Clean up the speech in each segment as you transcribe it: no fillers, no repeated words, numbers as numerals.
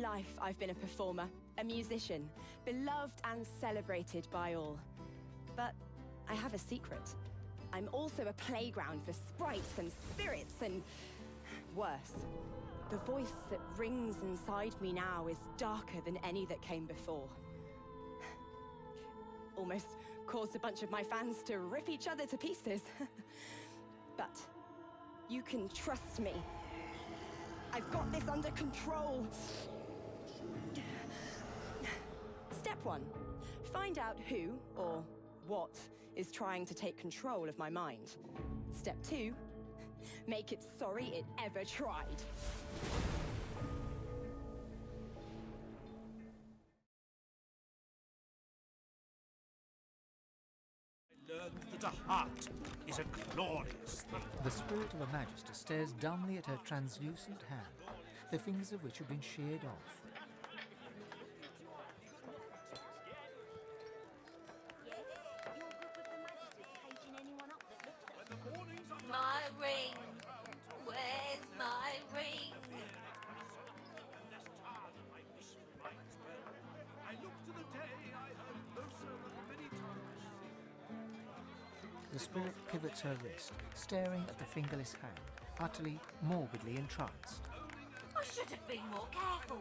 life, I've been a performer, a musician, beloved and celebrated by all. But I have a secret. I'm also a playground for sprites and spirits and worse. The voice that rings inside me now is darker than any that came before. Almost caused a bunch of my fans to rip each other to pieces. But you can trust me. I've got this under control. Step 1. Find out who or what is trying to take control of my mind. Step 2. Make it sorry it ever tried. Learned that a heart is a glorious thing. The spirit of a magister stares dumbly at her translucent hand, the fingers of which have been sheared off. My ring. Where's my ring? I look to the day I heard Lohse many times. The spirit pivots her wrist, staring at the fingerless hand, utterly, morbidly entranced. I should have been more careful.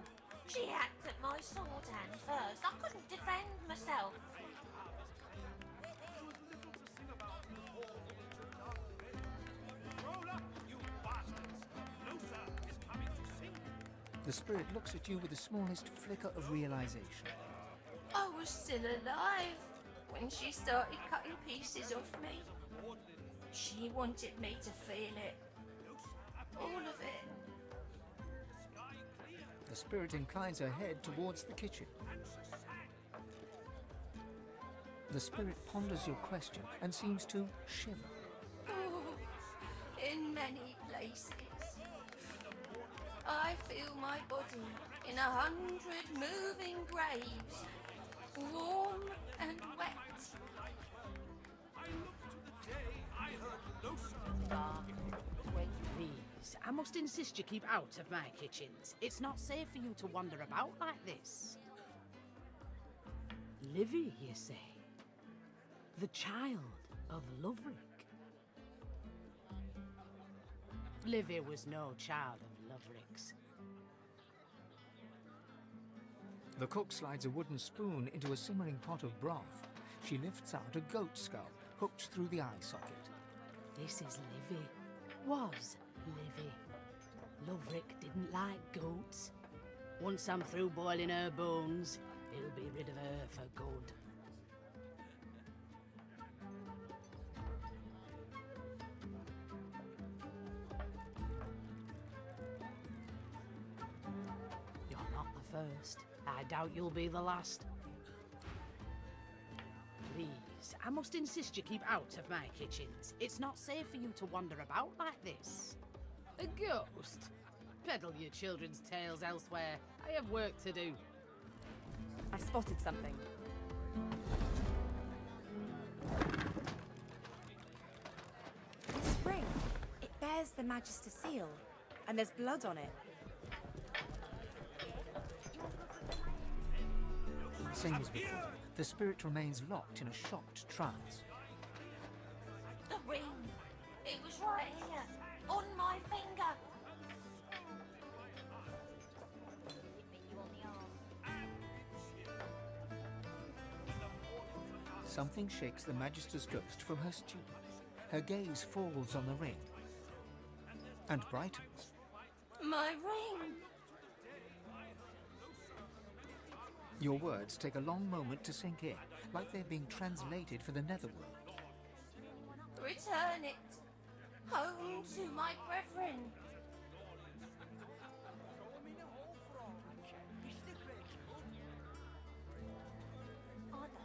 She hacked at my sword hand first. I couldn't defend myself. The spirit looks at you with the smallest flicker of realization. I was still alive when she started cutting pieces off me. She wanted me to feel it. All of it. The spirit inclines her head towards the kitchen. The spirit ponders your question and seems to shiver. Oh, in many places. I feel my body in 100 moving graves, warm and wet. Please, I must insist you keep out of my kitchens. It's not safe for you to wander about like this. Livy, you say? The child of Loverick? Livy was no child of Loverick's. The cook slides a wooden spoon into a simmering pot of broth. She lifts out a goat skull hooked through the eye socket. This is Livy. Was Livy. Loverick didn't like goats. Once I'm through boiling her bones, he'll be rid of her for good. You're not the first. I doubt you'll be the last. Please, I must insist you keep out of my kitchens. It's not safe for you to wander about like this. A ghost? Peddle your children's tales elsewhere. I have work to do. I spotted something. This ring, it bears the Magister seal, and there's blood on it. Same as before, the spirit remains locked in a shocked trance. The ring. It was right here, on my finger. Something shakes the Magister's ghost from her stupor. Her gaze falls on the ring and brightens. My ring. Your words take a long moment to sink in, like they're being translated for the netherworld. Return it. Home to my brethren.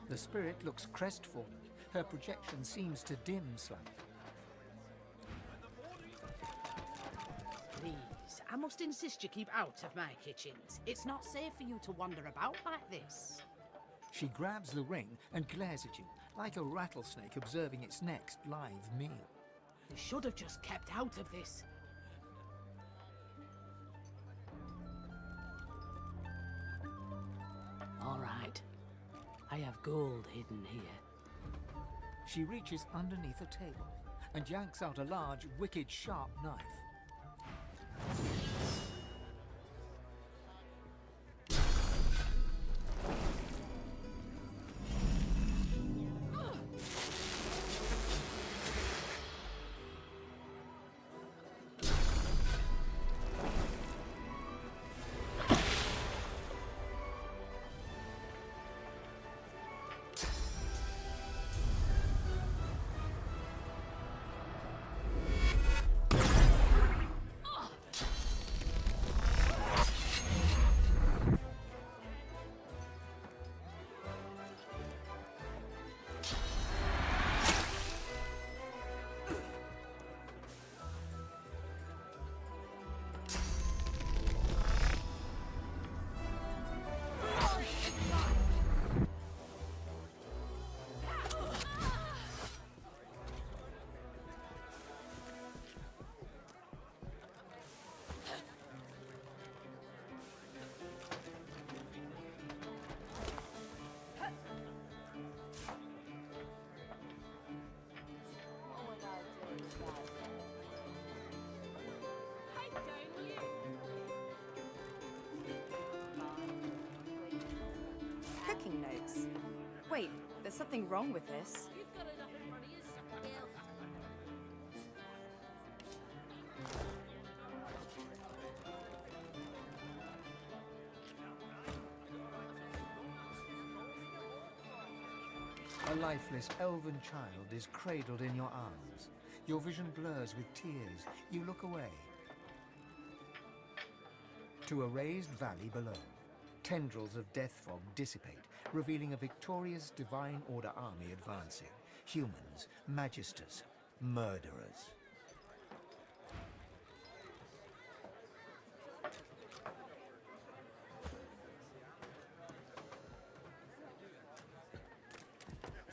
The spirit looks crestfallen. Her projection seems to dim slightly. Please, I must insist you keep out of my kitchens. It's not safe for you to wander about like this. She grabs the ring and glares at you, like a rattlesnake observing its next live meal. You should have just kept out of this. All right. I have gold hidden here. She reaches underneath a table and yanks out a large, wicked sharp knife. Cooking notes. Wait, there's something wrong with this. A lifeless elven child is cradled in your arms. Your vision blurs with tears. You look away. To a raised valley below. Tendrils of death fog dissipate, revealing a victorious Divine Order army advancing. Humans, magisters, murderers.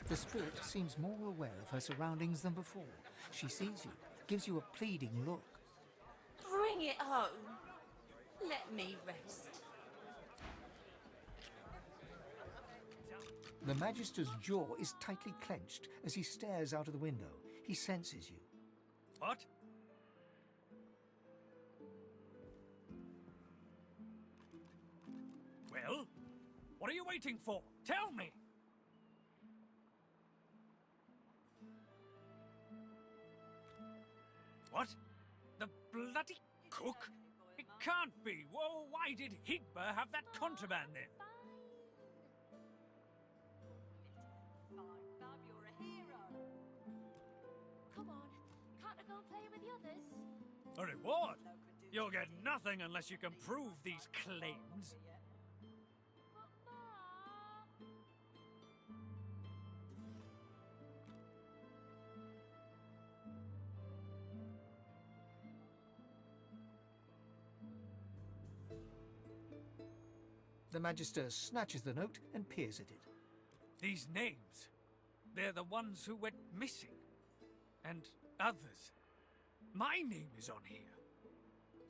The spirit seems more aware of her surroundings than before. She sees you, gives you a pleading look. Bring it home. Let me rest. The Magister's jaw is tightly clenched as he stares out of the window. He senses you. What? Well, what are you waiting for? Tell me! What? The bloody cook? It can't be. Whoa, why did Higba have that contraband then? A reward? You'll get nothing unless you can prove these claims. The Magister snatches the note and peers at it. These names, they're the ones who went missing. And others. My name is on here.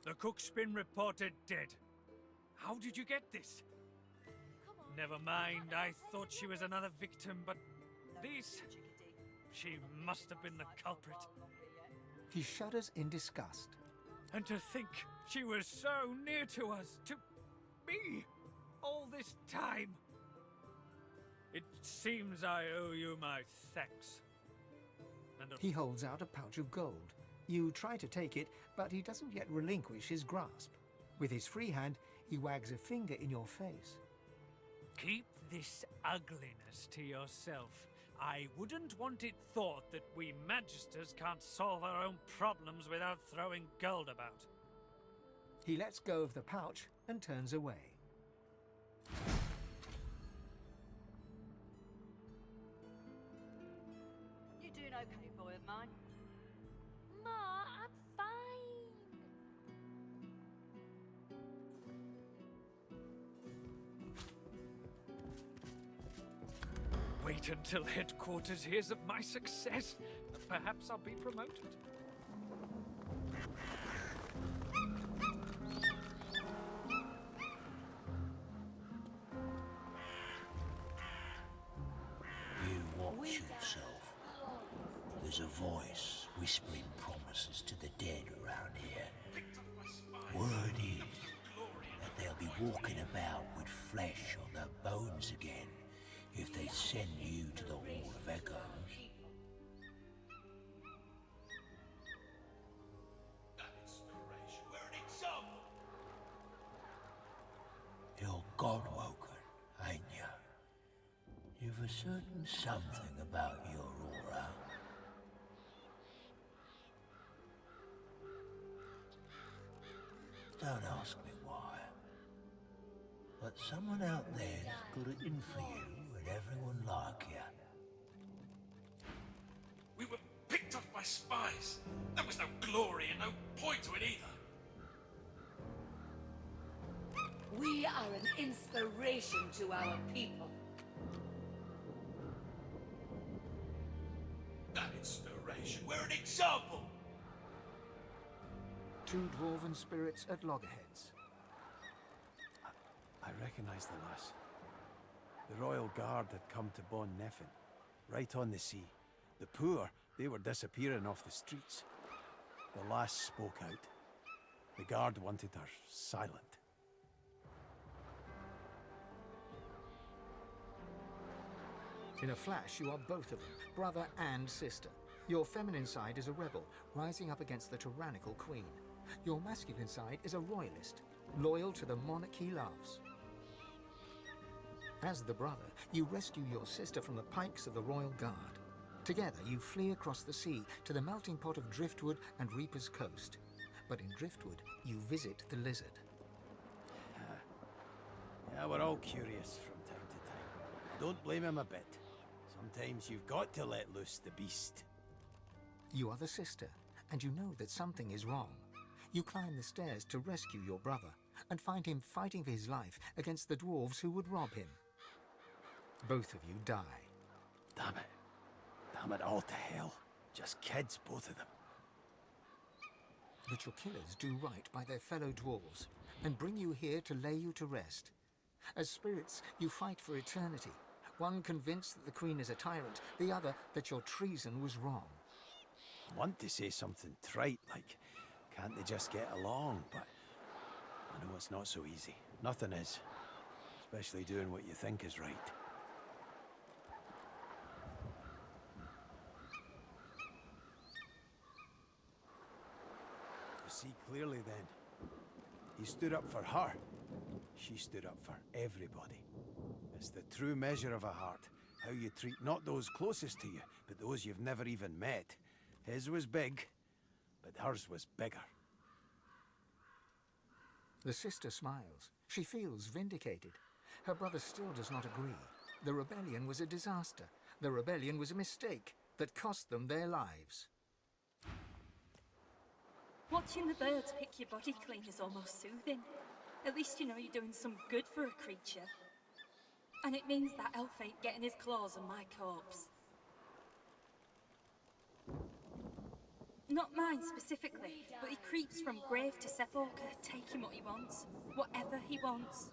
The cook's been reported dead. How did you get this? Never mind, I thought she was another victim, but this... She must have been the culprit. He shudders in disgust. And to think she was so near to us, to me, all this time. It seems I owe you my thanks. And He holds out a pouch of gold. You try to take it, but he doesn't yet relinquish his grasp. With his free hand, he wags a finger in your face. Keep this ugliness to yourself. I wouldn't want it thought that we Magisters can't solve our own problems without throwing gold about. He lets go of the pouch and turns away. You doing okay, boy of mine? Ma, I'm fine. Wait until headquarters hears of my success. Perhaps I'll be promoted. Watch yourself. There's a voice whispering promises to the dead around here. Word is that they'll be walking about with flesh on their bones again if they send you to the Hall of Echoes. You're God-woken, ain't you? You've a certain something about your aura. Don't ask me why. But someone out there's got it in for you and everyone like you. We were picked off by spies. There was no glory and no point to it either. We are an inspiration to our people. That inspiration. We're an example. 2 dwarven spirits at loggerheads. I recognize the lass. The royal guard had come to Bon Neffen, right on the sea. The poor, they were disappearing off the streets. The lass spoke out. The guard wanted her silent. In a flash, you are both of them, brother and sister. Your feminine side is a rebel, rising up against the tyrannical queen. Your masculine side is a royalist, loyal to the monarch he loves. As the brother, you rescue your sister from the pikes of the royal guard. Together, you flee across the sea to the melting pot of Driftwood and Reaper's Coast. But in Driftwood, you visit the lizard. Yeah, we're all curious from time to time. I don't blame him a bit. Sometimes you've got to let loose the beast. You are the sister, and you know that something is wrong. You climb the stairs to rescue your brother, and find him fighting for his life against the dwarves who would rob him. Both of you die. Damn it. Damn it all to hell. Just kids, both of them. But your killers do right by their fellow dwarves, and bring you here to lay you to rest. As spirits, you fight for eternity, one convinced that the Queen is a tyrant, the other that your treason was wrong. I want to say something trite, like, can't they just get along? But I know it's not so easy. Nothing is. Especially doing what you think is right. You see clearly then. He stood up for her. She stood up for everybody. It's the true measure of a heart. How you treat not those closest to you, but those you've never even met. His was big, but hers was bigger. The sister smiles. She feels vindicated. Her brother still does not agree. The rebellion was a disaster. The rebellion was a mistake that cost them their lives. Watching the birds pick your body clean is almost soothing. At least you know you're doing some good for a creature. And it means that elf ain't getting his claws on my corpse. Not mine specifically, but he creeps from grave to sepulchre, taking what he wants, whatever he wants.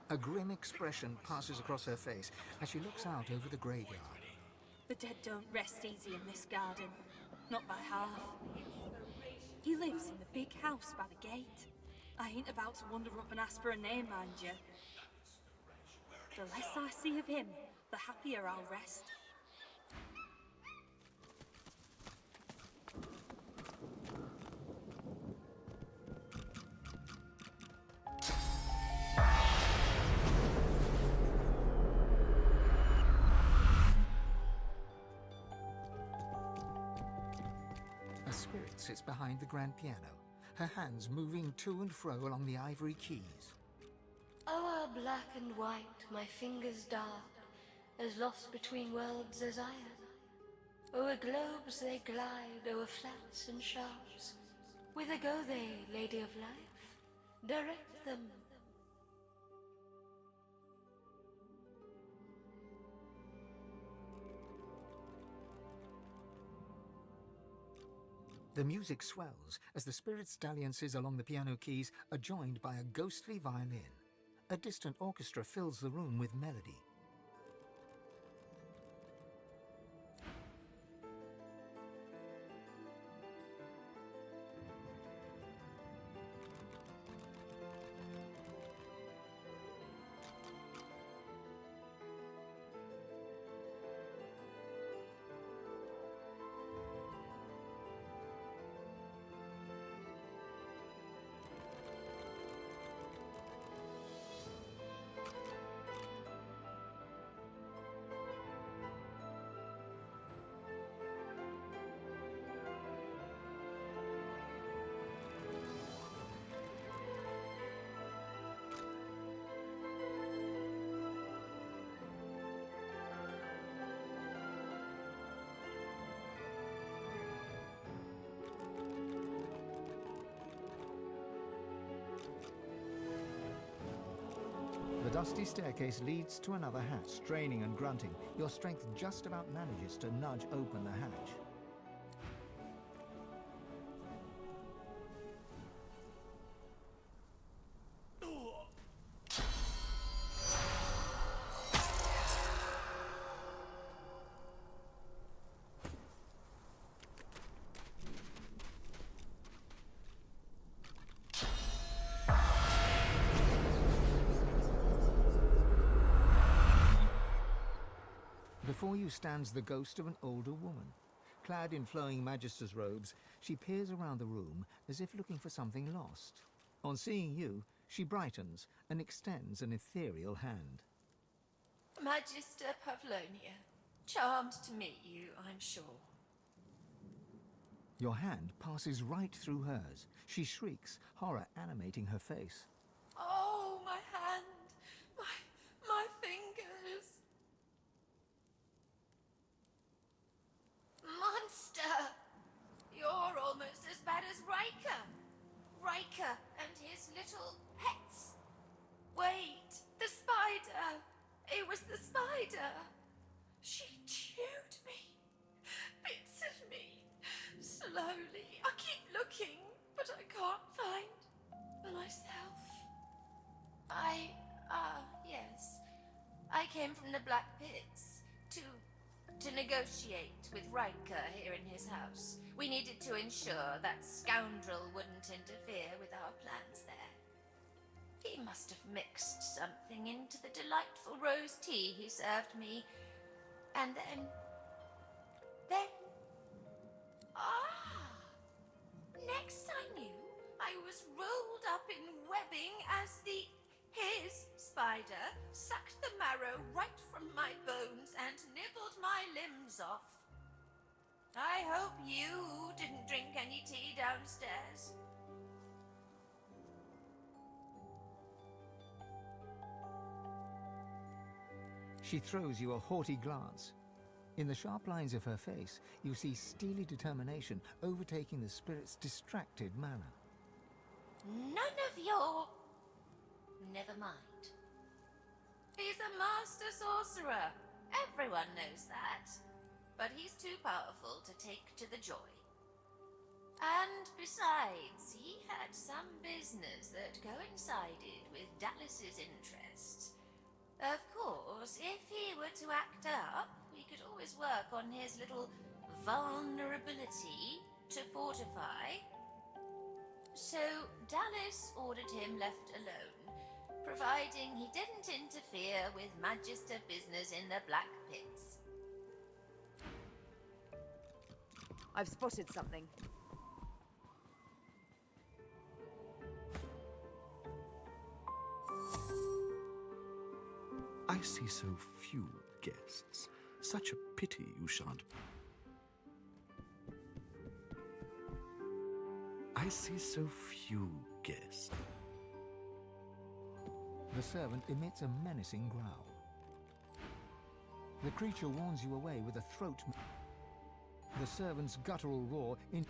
A grim expression passes across her face as she looks out over the graveyard. The dead don't rest easy in this garden, not by half. He lives in the big house by the gate. I ain't about to wander up and ask for a name, mind you. The less I see of him, the happier I'll rest. A spirit sits behind the grand piano, her hands moving to and fro along the ivory keys. O'er black and white, my fingers dart, as lost between worlds as I am. O'er globes they glide, o'er flats and sharps. Whither go they, Lady of Life? Direct them. The music swells as the spirit's dalliances along the piano keys are joined by a ghostly violin. A distant orchestra fills the room with melody. dusty staircase leads to another hatch. Straining and grunting, your strength just about manages to nudge open the hatch. Before you stands the ghost of an older woman. Clad in flowing magister's robes, she peers around the room as if looking for something lost. On seeing you, she brightens and extends an ethereal hand. Magister Pavlonia, charmed to meet you, I'm sure. Your hand passes right through hers. She shrieks, horror animating her face. Oh, my hand! My fingers! Monster! You're almost as bad as Ricca! Ricca and his little pets! Wait, the spider! It was the spider! She chewed me! Bits of me! Slowly. I keep looking, but I can't find myself. Yes. I came from the Black Pits to negotiate with Ricca here in his house. We needed to ensure that scoundrel wouldn't interfere with our plans there. He must have mixed something into the delightful rose tea he served me. And then... Next I knew, I was rolled up in webbing as his spider sucked the marrow right from my bones and nibbled my limbs off. I hope you didn't drink any tea downstairs. She throws you a haughty glance. In the sharp lines of her face, you see steely determination overtaking the spirit's distracted manner. None of your... Never mind. He's a master sorcerer. Everyone knows that. But he's too powerful to take to the joy. And besides, he had some business that coincided with Dallas's interests. Of course, if he were to act up, we could always work on his little vulnerability to fortify. So Dallas ordered him left alone, providing he didn't interfere with Magister business in the Black Pits. I've spotted something. I see so few guests. Such a pity you shan't. I see so few guests. The servant emits a menacing growl. The creature warns you away with a throat. The servant's guttural roar in...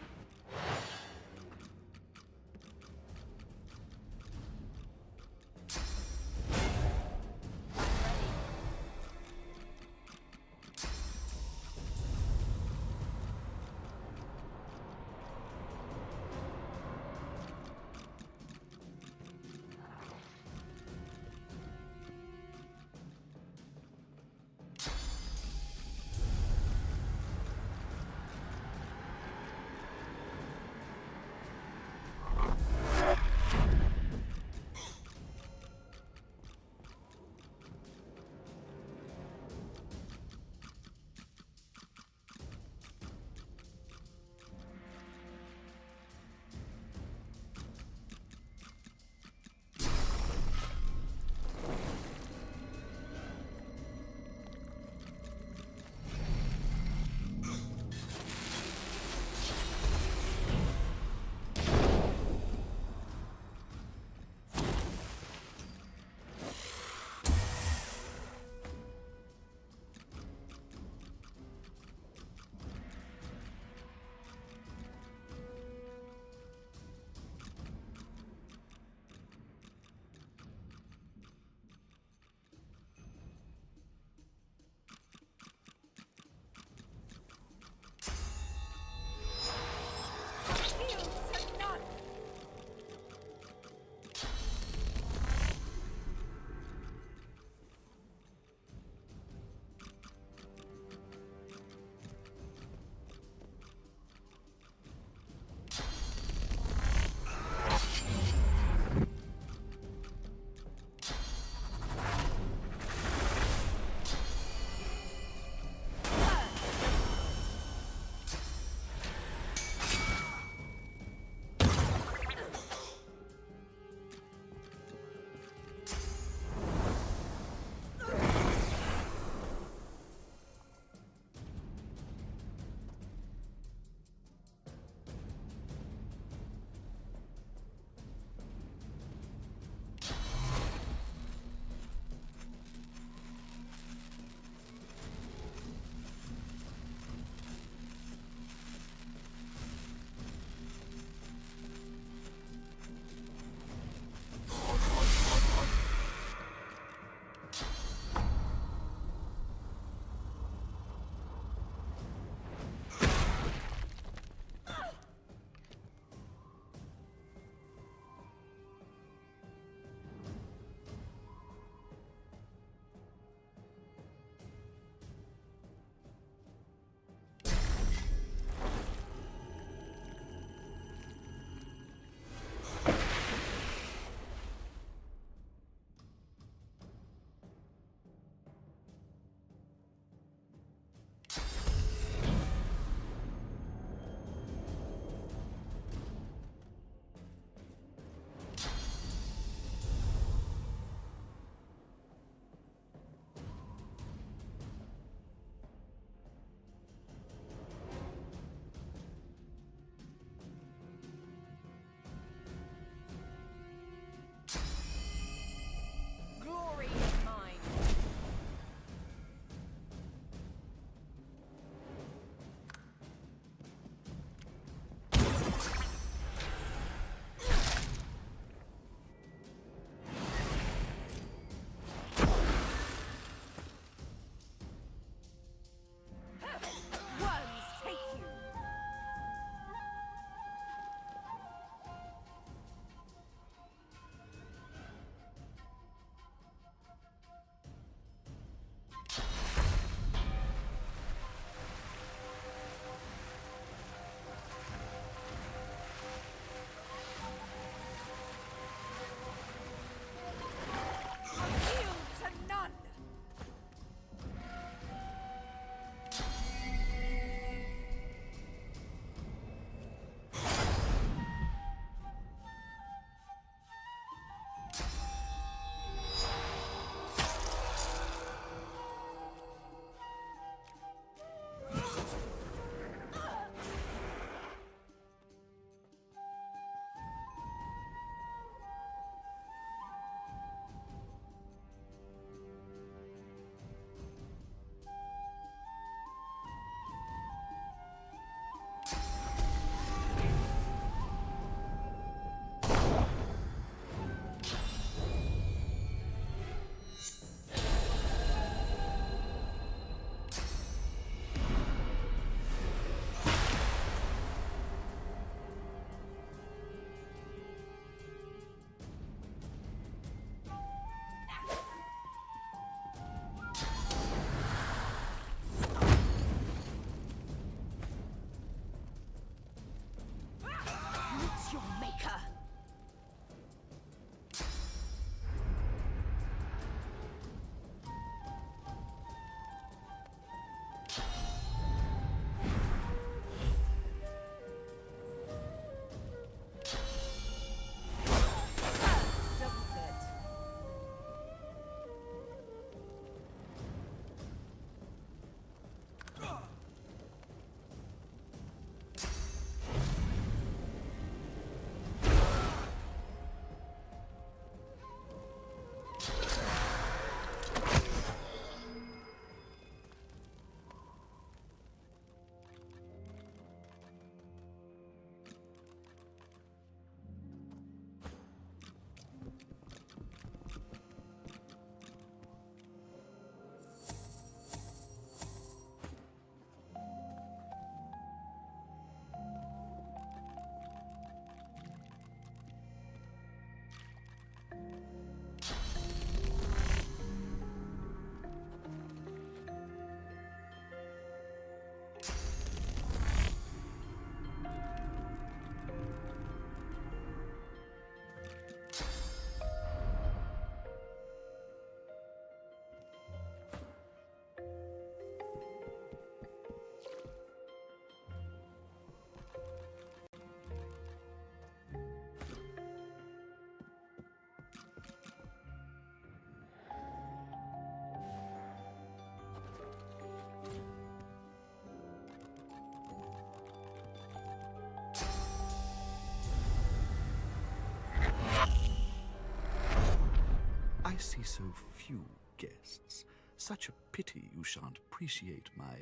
see so few guests. Such a pity you shan't appreciate my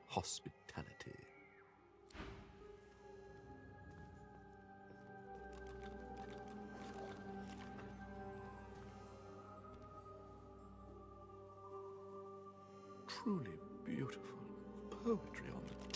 hospitality. Truly beautiful poetry on the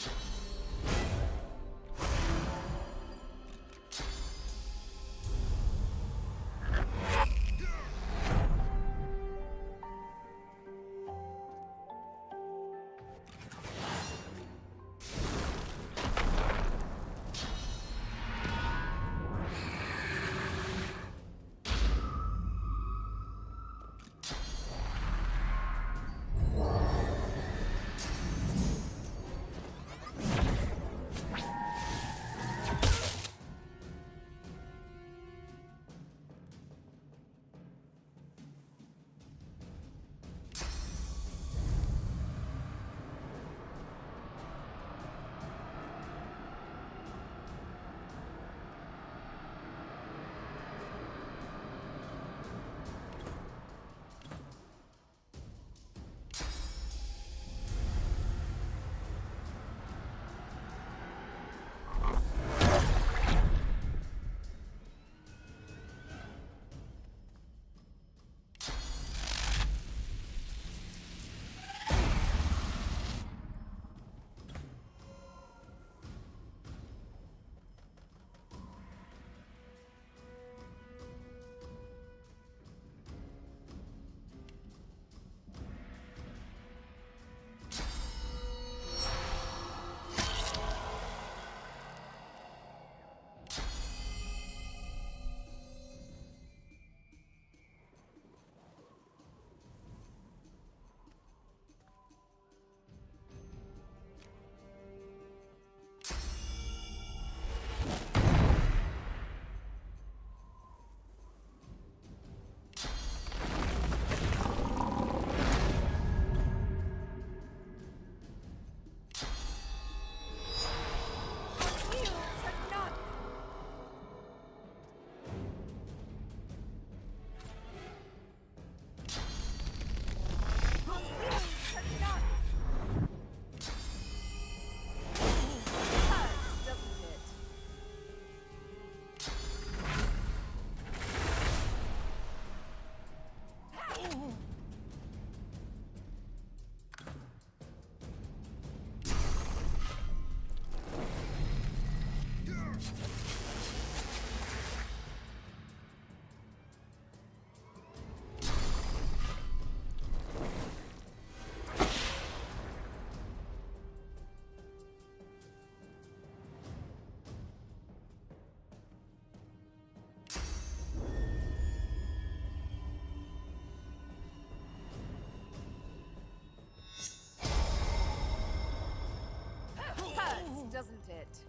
doesn't it?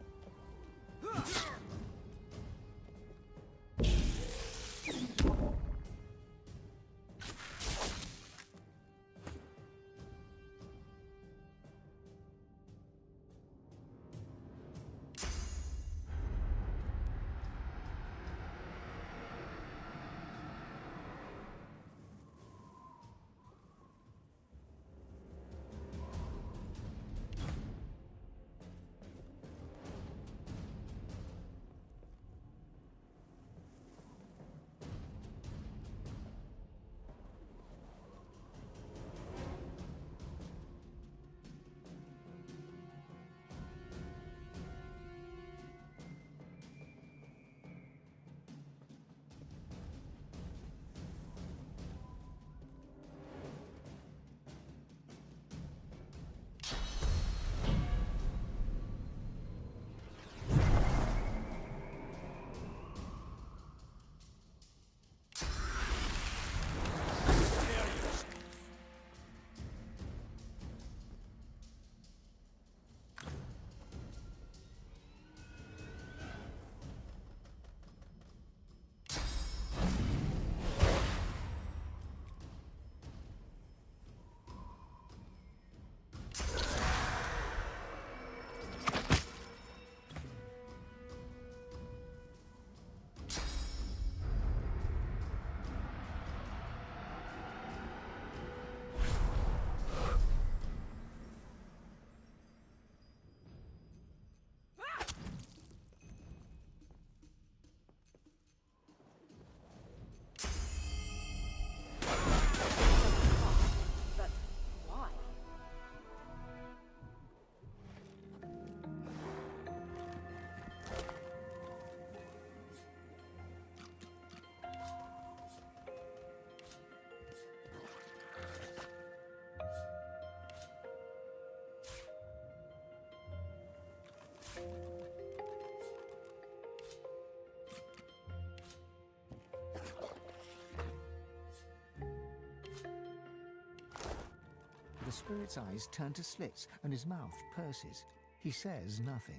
The spirit's eyes turn to slits and his mouth purses. He says nothing.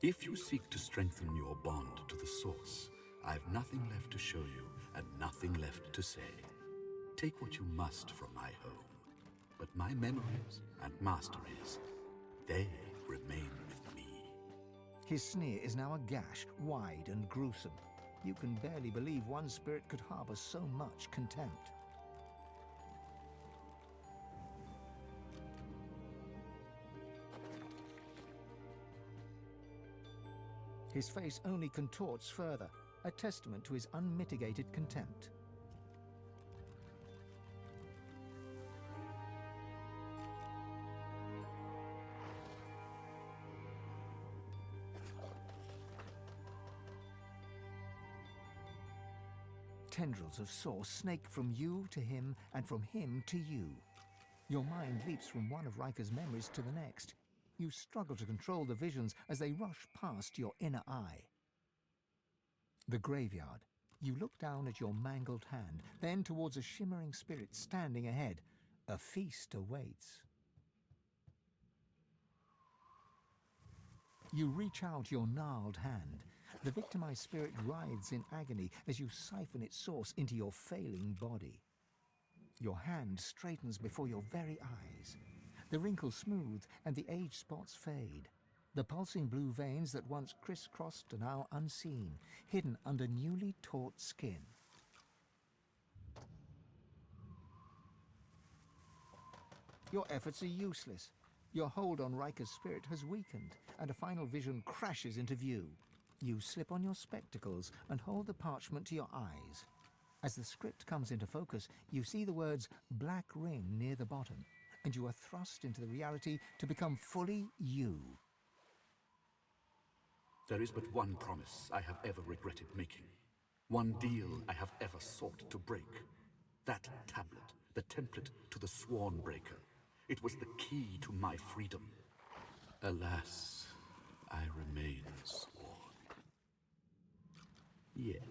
If you seek to strengthen your bond to the source, I've nothing left to show you and nothing left to say. Take what you must from my home, but my memories and masteries, they remain with me. His sneer is now a gash, wide and gruesome. You can barely believe one spirit could harbor so much contempt. His face only contorts further, a testament to his unmitigated contempt. Tendrils of source snake from you to him and from him to you. Your mind leaps from one of Rika's memories to the next. You struggle to control the visions as they rush past your inner eye. The graveyard. You look down at your mangled hand, then towards a shimmering spirit standing ahead. A feast awaits. You reach out your gnarled hand. The victimized spirit writhes in agony as you siphon its source into your failing body. Your hand straightens before your very eyes. The wrinkles smooth and the age spots fade. The pulsing blue veins that once crisscrossed are now unseen, hidden under newly taut skin. Your efforts are useless. Your hold on Rika's spirit has weakened, and a final vision crashes into view. You slip on your spectacles and hold the parchment to your eyes. As the script comes into focus, you see the words "Black Ring" near the bottom, and you are thrust into the reality to become fully you. There is but one promise I have ever regretted making. One deal I have ever sought to break. That tablet, the template to the sworn breaker. It was the key to my freedom. Alas, I remain sworn. Yet,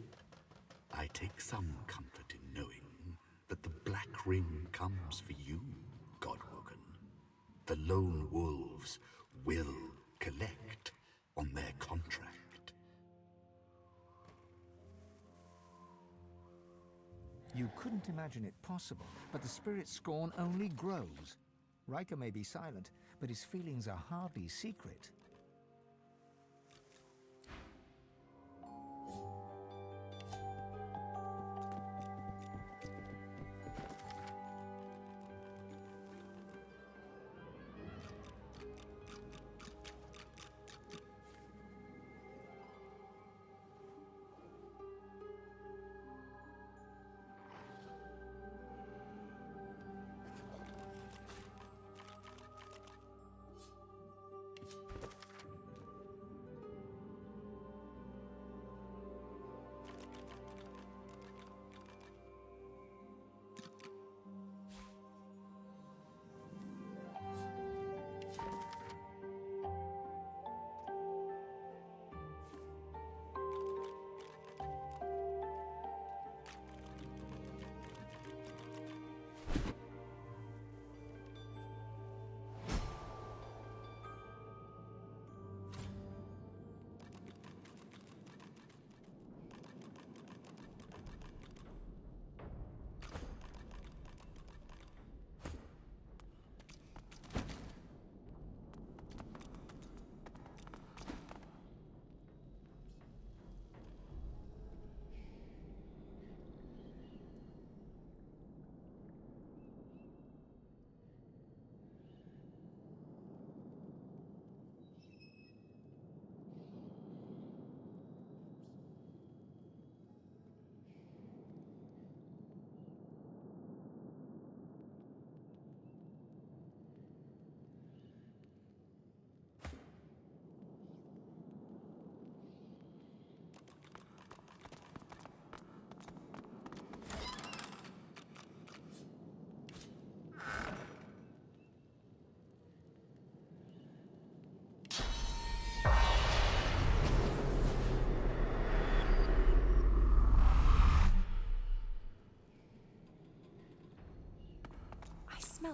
I take some comfort in knowing that the Black Ring comes for you, Godwoken. The lone wolves will collect on their contract. You couldn't imagine it possible, but the spirit's scorn only grows. Rika may be silent, but his feelings are hardly secret.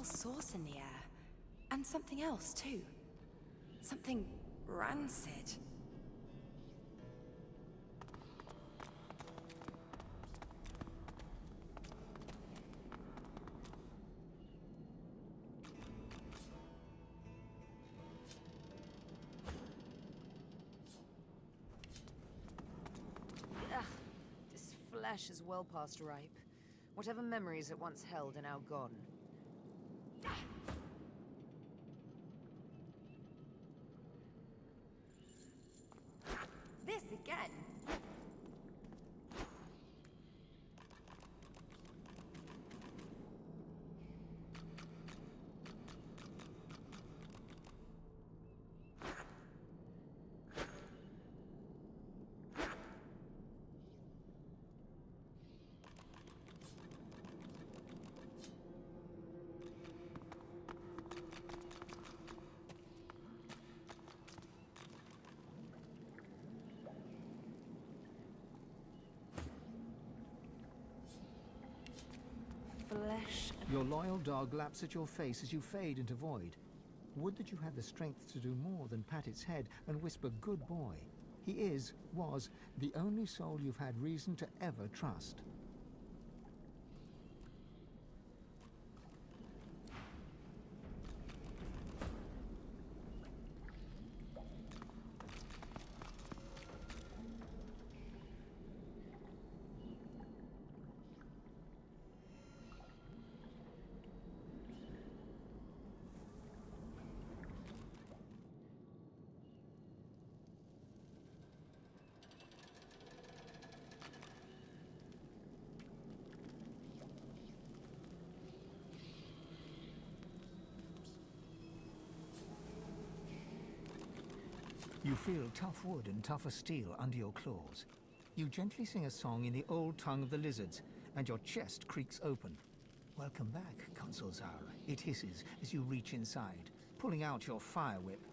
smell sauce in the air. And something else, too. Something rancid. Ugh, this flesh is well past ripe. Whatever memories it once held are now gone. This again? Flesh. Your loyal dog laps at your face as you fade into void. Would that you had the strength to do more than pat its head and whisper, "Good boy." He was, the only soul you've had reason to ever trust. You feel tough wood and tougher steel under your claws. You gently sing a song in the old tongue of the lizards, and your chest creaks open. Welcome back, Consul Zara. It hisses as you reach inside, pulling out your fire whip.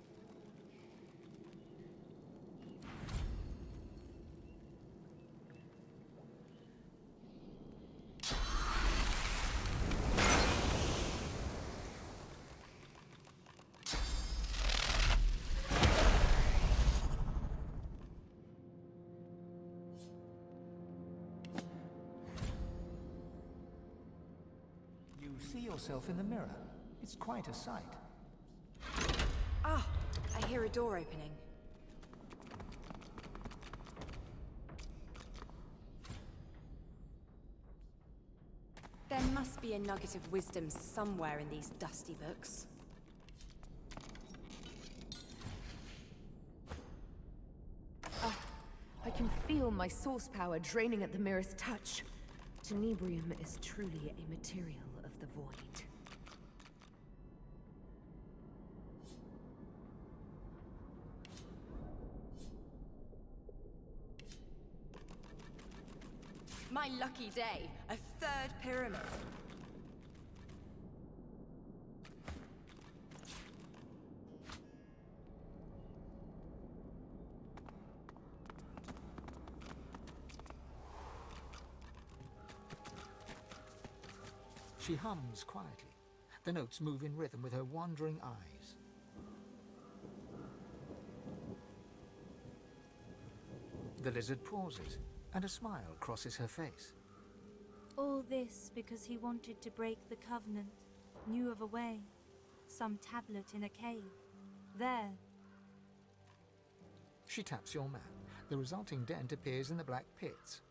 See yourself in the mirror. It's quite a sight. Ah, I hear a door opening. There must be a nugget of wisdom somewhere in these dusty books. I can feel my source power draining at the mirror's touch. Tenebrium is truly a material of the void. My lucky day, a third pyramid. She hums quietly. The notes move in rhythm with her wandering eyes. The lizard pauses, and a smile crosses her face. All this because he wanted to break the covenant, knew of a way. Some tablet in a cave. There. She taps your map. The resulting dent appears in the black pits.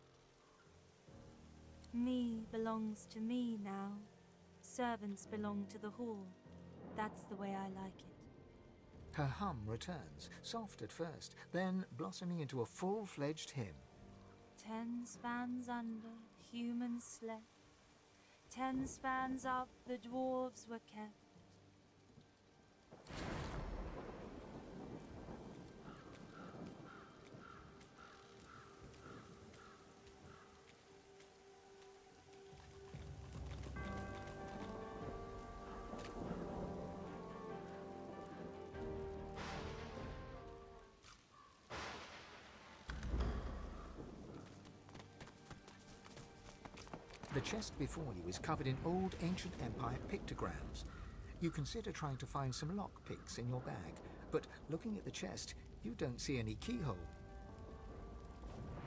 Me belongs to me now. Servants belong to the hall. That's the way I like it. Her hum returns, soft at first, then blossoming into a full-fledged hymn. 10 spans under, humans slept. 10 spans up, the dwarves were kept. The chest before you is covered in old ancient empire pictograms. You consider trying to find some lockpicks in your bag, but looking at the chest, you don't see any keyhole.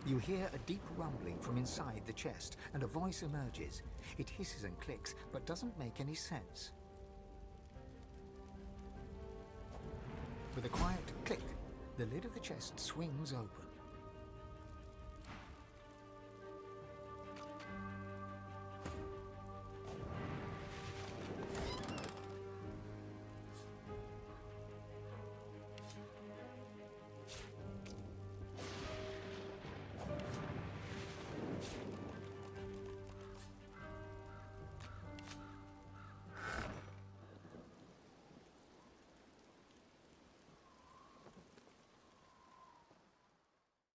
You hear a deep rumbling from inside the chest, and a voice emerges. It hisses and clicks, but doesn't make any sense. With a quiet click, the lid of the chest swings open.